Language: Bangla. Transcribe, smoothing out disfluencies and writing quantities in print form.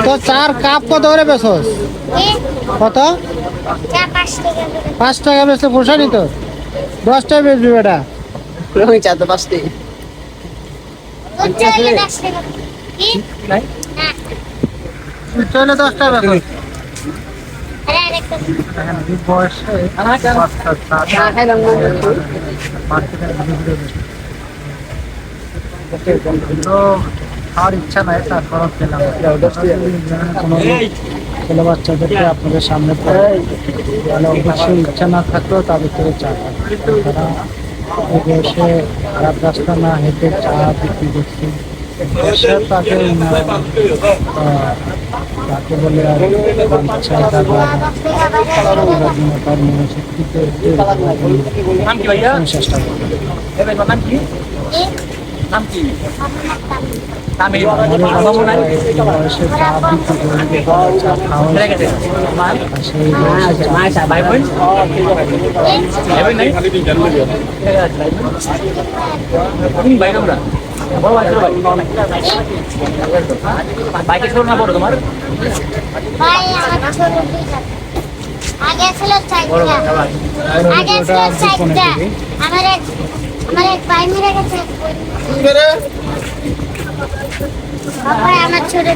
তো চার কাপ কত করে বেচোস? কত? 5 টাকা বেচলে পোষানি তো? 10 টাকা বেচবি বেটা। চা তো 5 টাকা। চলে 10 টাকা বেচোস। আর ইচ্ছা নাই তারপর পেলাম কোনো ছেলে বাচ্চাদেরকে আপনাদের সামনে পড়ে অবশ্যই ইচ্ছা না থাকলেও তাদের থেকে চা তারা এই বয়সে খারাপ রাস্তা না হেঁটে চা বিক্রি করছে তাকে তাকে বলে আর চাহিদা বা চেষ্টা করবে বাইকে ছোট না বড় তোমার? আগে ছিল চারটা, আগে ছিল চারটা। আমার এক ভাই মেরে গেছে। বাবা আমার ছোট